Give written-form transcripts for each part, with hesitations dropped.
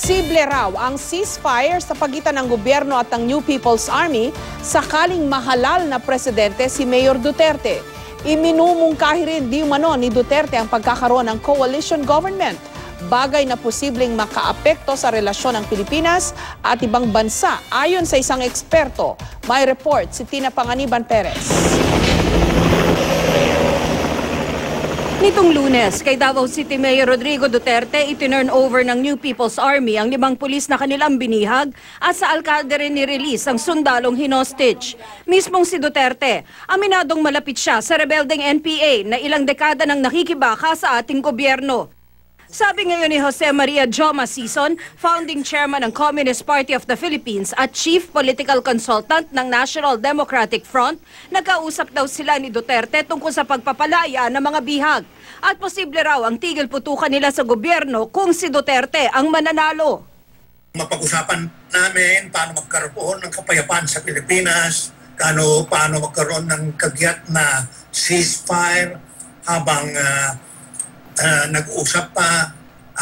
Posible raw ang ceasefire sa pagitan ng gobyerno at ng New People's Army sakaling mahalal na presidente si Mayor Duterte. Iminumungkahi rin di umano ni Duterte ang pagkakaroon ng coalition government, bagay na posibleng makaapekto sa relasyon ng Pilipinas at ibang bansa ayon sa isang eksperto. May report si Tina Panganiban Perez. Nitong Lunes, kay Davao City Mayor Rodrigo Duterte itinurn over ng New People's Army ang 5 pulis na kanilang binihag at sa alkalde rin ni-release ang sundalong hinostage. Mismong si Duterte, aminadong malapit siya sa rebelding NPA na ilang dekada nang nakikibaka sa ating gobyerno. Sabi ngayon ni Jose Maria Joma Sison, founding chairman ng Communist Party of the Philippines at chief political consultant ng National Democratic Front, nagkausap daw sila ni Duterte tungkol sa pagpapalaya ng mga bihag. At posible raw ang tigil putukan nila sa gobyerno kung si Duterte ang mananalo. Mapag-usapan namin paano magkaroon ng kapayapaan sa Pilipinas, paano magkaroon ng kagyat na ceasefire habang nag-usap pa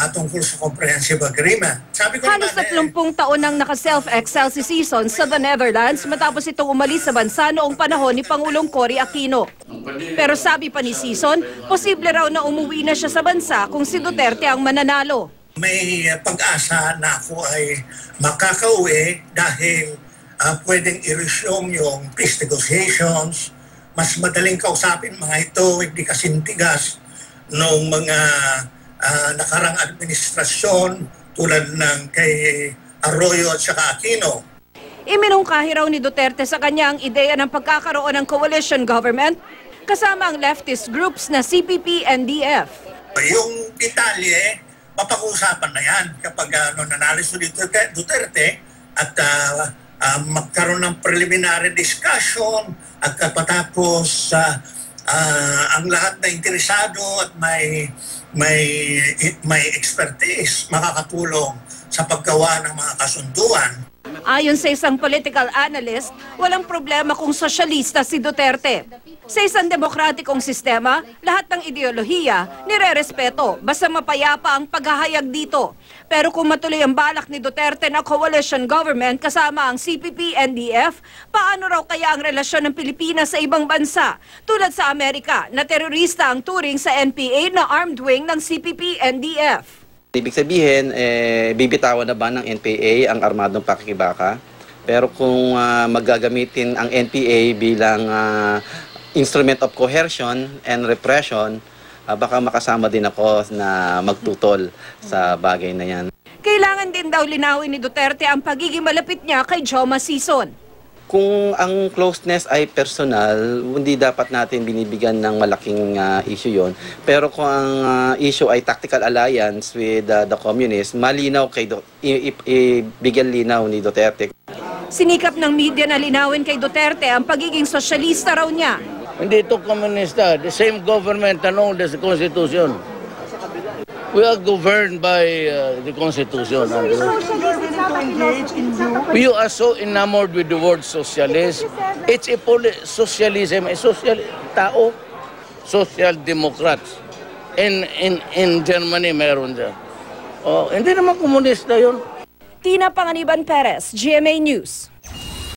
tungkol sa comprehensive agreement. Sabi ko halos 30 taon nang naka-self-exile si Sison sa the Netherlands matapos itong umalis sa bansa noong panahon ni Pangulong Cory Aquino. Pero sabi pa ni Sison, posible raw na umuwi na siya sa bansa kung si Duterte ang mananalo. May pag-asa na ako ay makakauwi dahil pwedeng i-resume yung peace negotiations. Mas madaling kausapin mga ito, hindi kasintigas noong mga nakarang administrasyon tulad ng kay Arroyo at saka Aquino. Iminungkahi raw ni Duterte sa kanya ang ideya ng pagkakaroon ng coalition government kasama ang leftist groups na CPP and DF. Yung detalye, mapag-uusapan na yan kapag nanalo si Duterte at magkaroon ng preliminary discussion at kapatapos ang lahat na interesado at may expertise makakatulong sa paggawa ng mga kasunduan. Ayon sa isang political analyst, walang problema kung sosyalista si Duterte. Sa isang demokratikong sistema, lahat ng ideolohiya nire-respeto basta mapayapa ang paghahayag dito. Pero kung matuloy ang balak ni Duterte na coalition government kasama ang CPP and DF, paano raw kaya ang relasyon ng Pilipinas sa ibang bansa? Tulad sa Amerika na terorista ang turing sa NPA na armed wing ng CPP and DF. Ibig sabihin, bibitawan na ba ng NPA ang armadong pakikibaka? Pero kung magagamitin ang NPA bilang instrument of coercion and repression, baka makasama din ako na magtutol sa bagay na yan. Kailangan din daw linawin ni Duterte ang pagiging malapit niya kay Joma Sison. Kung ang closeness ay personal, hindi dapat natin binibigyan ng malaking issue yon. Pero kung ang issue ay tactical alliance with the communists, malinaw ibigyan linaw ni Duterte. Sinikap ng media na linawin kay Duterte ang pagiging sosyalista raw niya. Hindi ito komunista. The same government annulled the Constitution. We are governed by the Constitution. You are so enamored with the word socialist. It's a socialism, a social tao, social democrats. In Germany meron dyan. Hindi naman komunista yun. Tina Panganiban Perez, GMA News.